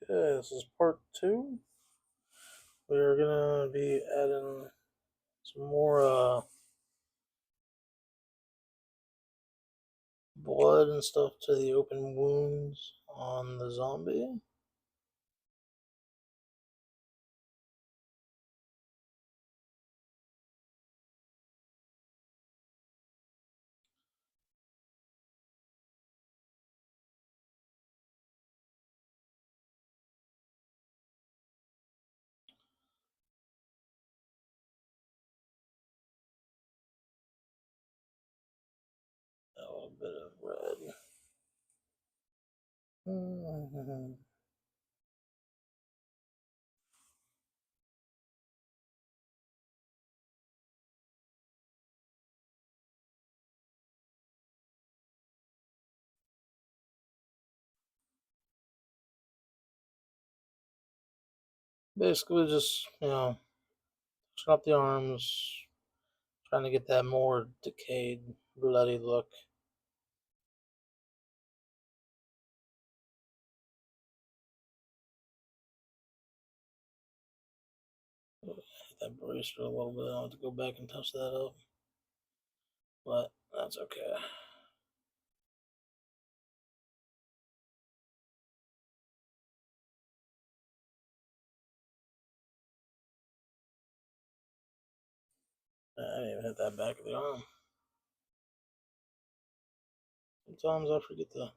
Okay, this is part 2. We're gonna be adding some more blood and stuff to the open wounds on the zombie. A little bit of red. Basically, just touching up the arms, trying to get that more decayed, bloody look. Hit that bracer a little bit. I'll have to go back and touch that up, but that's okay. I didn't even hit that back of the arm. Sometimes I forget to.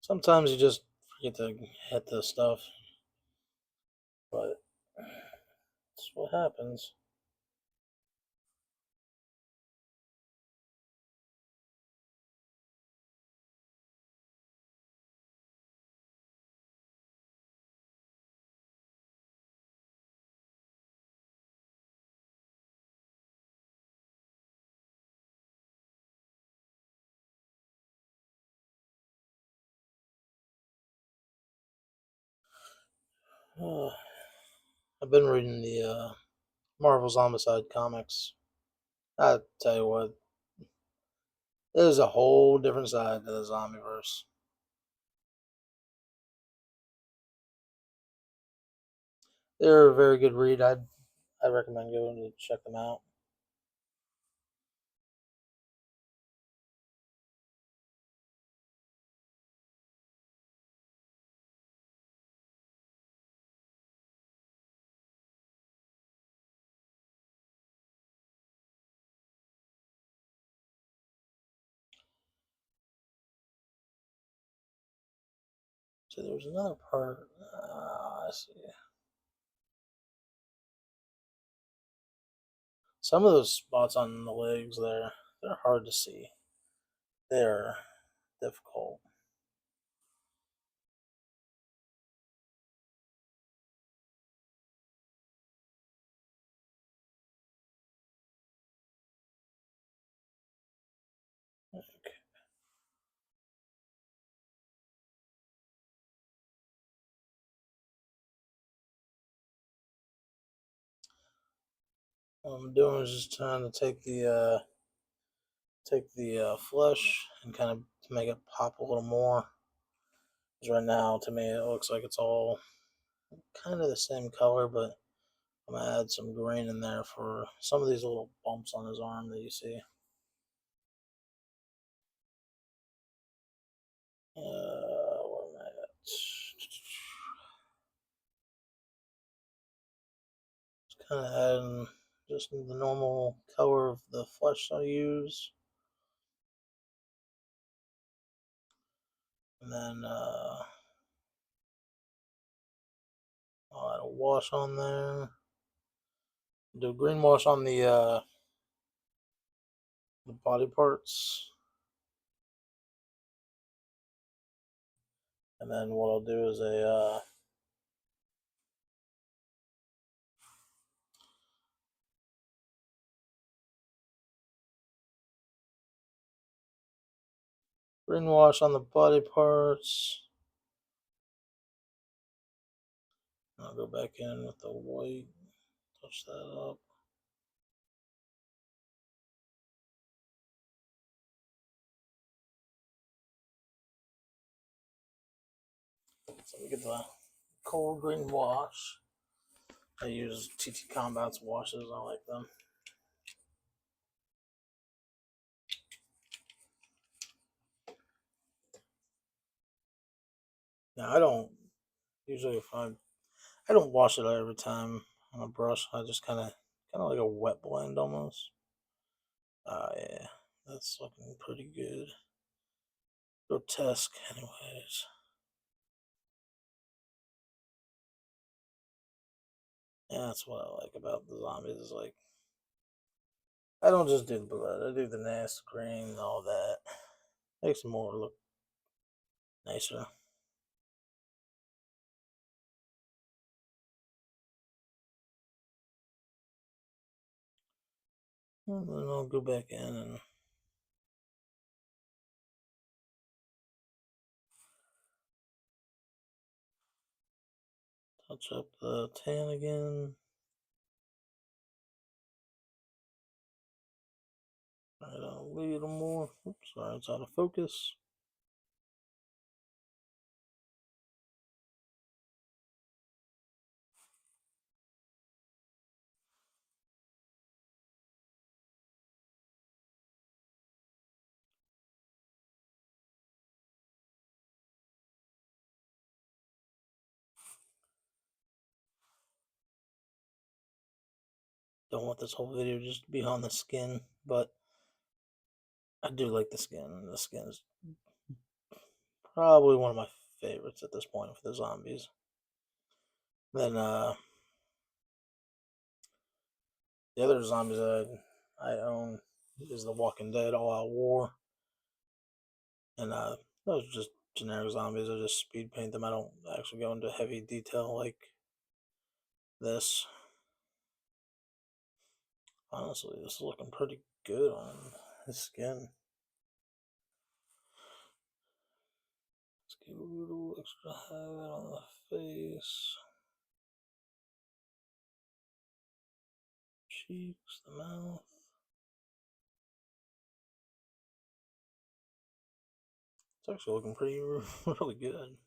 Sometimes you just forget to hit the stuff, but that's what happens. I've been reading the Marvel Zombicide comics. I tell you what, there's a whole different side to the zombieverse. They're a very good read. I recommend going to check them out. So there's another part. I see. Some of those spots on the legs there, they're hard to see. They're difficult. Okay. What I'm doing is just trying to take the flesh and kind of make it pop a little more. Because right now, to me, it looks like it's all kind of the same color, but I'm gonna add some green in there for some of these little bumps on his arm that you see. Where am I at? Just kind of adding just the normal color of the flesh I use, and then I'll add a wash on there. Do green wash on the body parts, and then what I'll do is a green wash on the body parts. I'll go back in with the white, touch that up. So we get the cold green wash. I use TT Combat's washes. I like them. Now I don't usually if I don't wash it every time on a brush. I just kind of like a wet blend almost. Yeah, that's looking pretty good. Grotesque, anyways. Yeah, that's what I like about the zombies. Is like I don't just do the blood. I do the nasty green and all that. Makes them more look nicer. And then I'll go back in and touch up the tan again. Right a little more. Oops, sorry, it's out of focus. Don't want this whole video just to be on the skin, but I do like the skin. The skin is probably one of my favorites at this point for the zombies. Then the other zombies I own is the Walking Dead All Out War, and those are just generic zombies. I just speed paint them. I don't actually go into heavy detail like this. Honestly, this is looking pretty good on his skin. Let's get a little extra highlight on the face, cheeks, the mouth. It's actually looking pretty really good.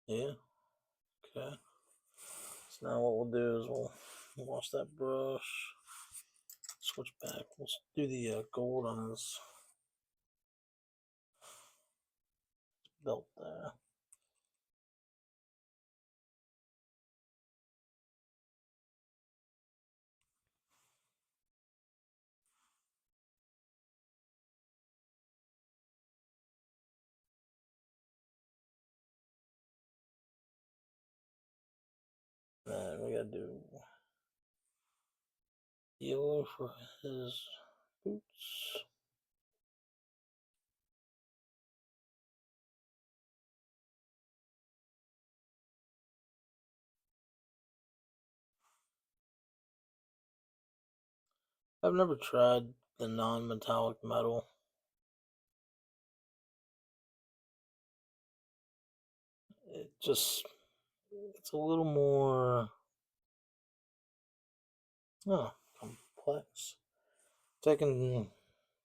Yeah. Okay. So now what we'll do is we'll wash that brush. Switch back. We'll do the gold on his belt there. And we gotta do yellow for his boots. I've never tried the non-metallic metal. It just it's a little more complex. Taking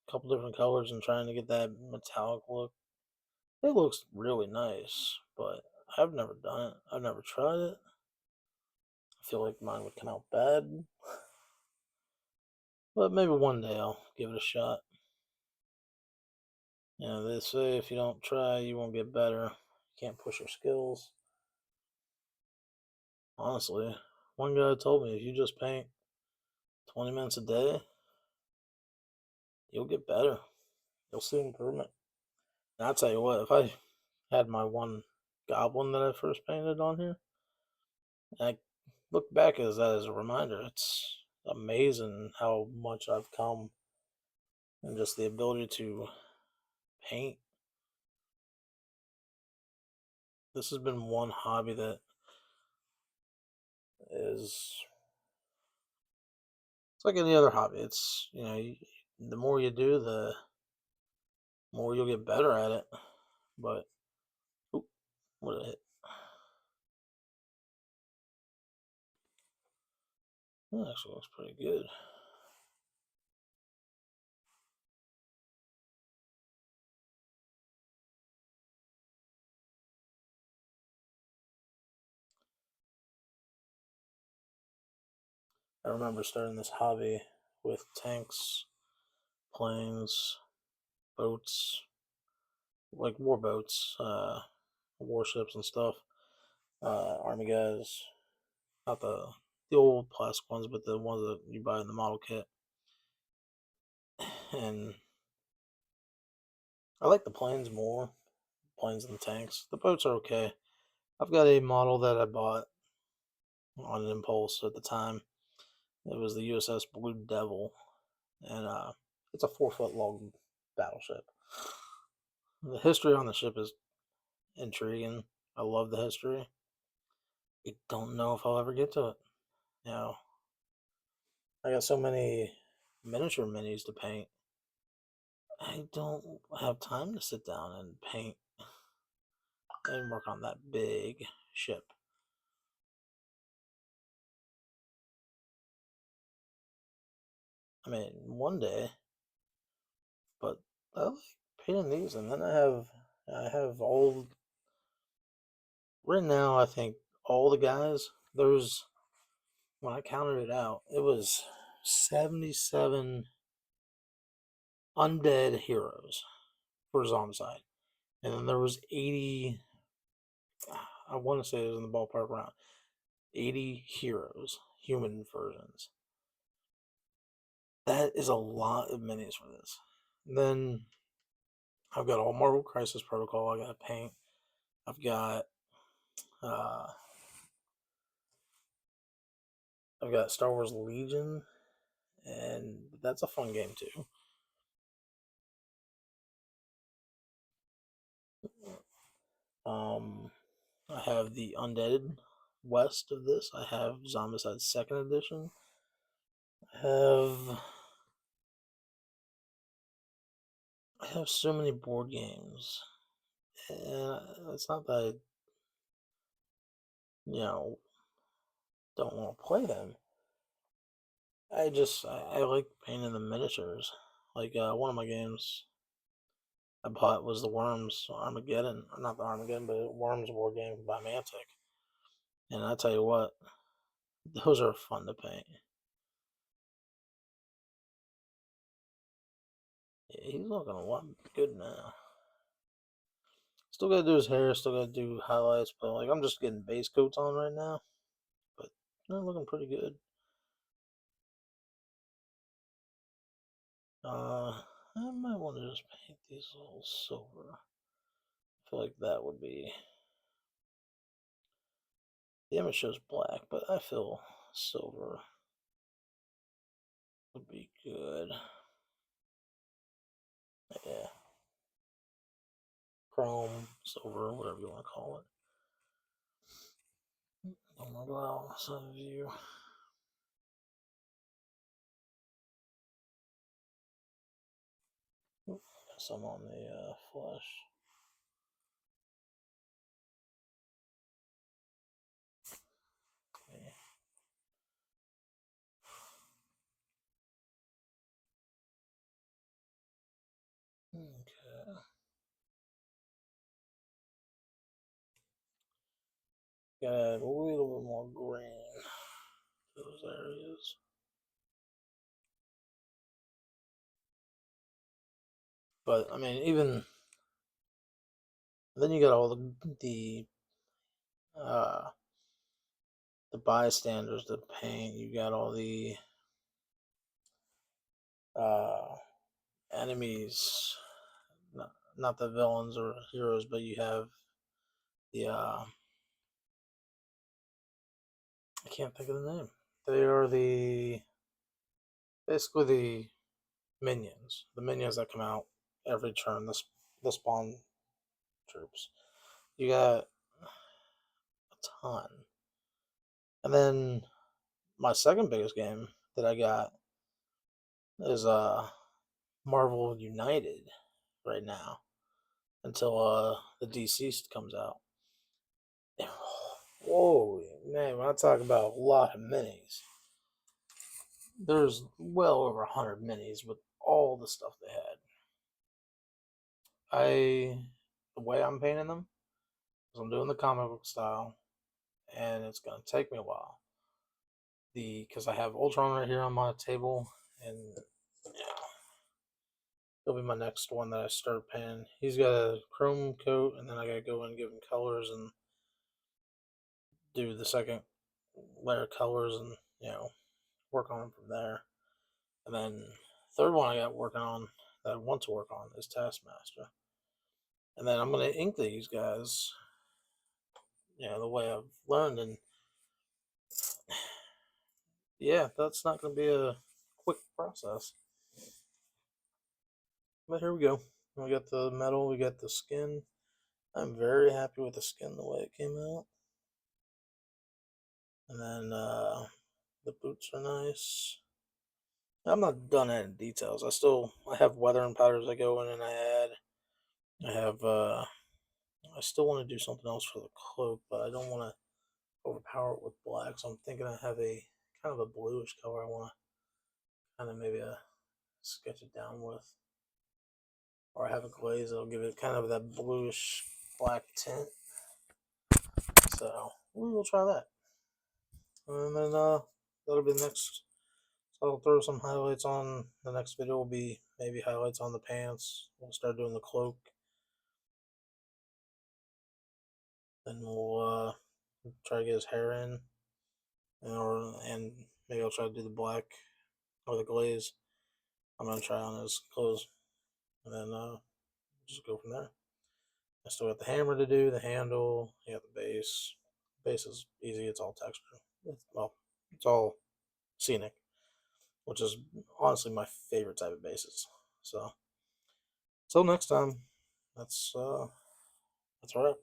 a couple different colors and trying to get that metallic look. It looks really nice, but I've never done it. I've never tried it. I feel like mine would come out bad, but maybe one day I'll give it a shot. You know, they say if you don't try, you won't get better. You can't push your skills. Honestly, one guy told me if you just paint 20 minutes a day, you'll get better. You'll see improvement. And I'll tell you what, if I had my one goblin that I first painted on here, I look back as that as a reminder. It's amazing how much I've come and just the ability to paint. This has been one hobby that is it's like any other hobby. It's the more you do, the more you'll get better at it. But oop, what a hit! That actually looks pretty good. I remember starting this hobby with tanks, planes, boats, like war boats, warships and stuff. Army guys, not the old plastic ones, but the ones that you buy in the model kit. And I like the planes more, planes than tanks. The boats are okay. I've got a model that I bought on an impulse at the time. It was the USS Blue Devil, and it's a 4 foot long battleship. The history on the ship is intriguing. I love the history. I don't know if I'll ever get to it. You know, I got so many miniature minis to paint. I don't have time to sit down and paint and work on that big ship. I mean, one day, but I like painting these, and then I have all right now. I think all the guys. There's when I counted it out, it was 77 undead heroes for Zombicide, and then there was 80. I want to say it was in the ballpark around 80 heroes, human versions. That is a lot of minis for this. Then I've got all Marvel Crisis Protocol. I got to paint. I've got uh, I've got Star Wars Legion, and that's a fun game too. Um, I have the Undead West of this. I have Zombicide Second Edition. I have so many board games, and it's not that I don't want to play them. I like painting the miniatures. Like one of my games I bought was the Worms Armageddon, or not the Armageddon, but Worms board game by Mantic. And I tell you what, those are fun to paint. Yeah, he's looking a lot good now. Still gotta do his hair, still gotta do highlights, but like I'm just getting base coats on right now. But they're looking pretty good. I might want to just paint these a little silver. I feel like that would be. The image shows black, but I feel silver would be good. Yeah. Chrome, silver, whatever you want to call it. Oh my god, some of you. Some on the flesh. Okay. Okay. Gotta add a little bit more green to those areas. But I mean, even then, you got all uh, the bystanders to paint. You got all the uh, enemies, not the villains or heroes, but you have the I can't think of the name. They are basically the minions. The minions that come out every turn. The spawn troops. You got a ton. And then my second biggest game that I got is Marvel United right now until the deceased comes out. Whoa, man! When I talk about a lot of minis, there's well over 100 minis with all the stuff they had. The way I'm painting them is I'm doing the comic book style, and it's gonna take me a while. because I have Ultron right here on my table, and yeah, he'll be my next one that I start painting. He's got a chrome coat, and then I gotta go and give him colors and do the second layer of colors, and work on him from there. And then third one I got working on that I want to work on is Taskmaster. And then I'm gonna ink these guys, the way I've learned, and yeah, that's not gonna be a quick process. But here we go. We got the metal, we got the skin. I'm very happy with the skin the way it came out. And then the boots are nice. I'm not done adding details. I have weathering powders I go in and I add. I still want to do something else for the cloak, but I don't want to overpower it with black. So I'm thinking I have a kind of a bluish color I want to kind of maybe sketch it down with. Or I have a glaze that'll give it kind of that bluish black tint. So we will try that. And then that'll be the next. So I'll throw some highlights on. The next video will be maybe highlights on the pants. We'll start doing the cloak. Then we'll try to get his hair in. And maybe I'll try to do the black or the glaze. I'm going to try on his clothes. And then just go from there. I still got the hammer to do, the handle, you got the base. Base is easy, it's all texture. It's all scenic, which is honestly my favorite type of bases. So, till next time, that's a wrap.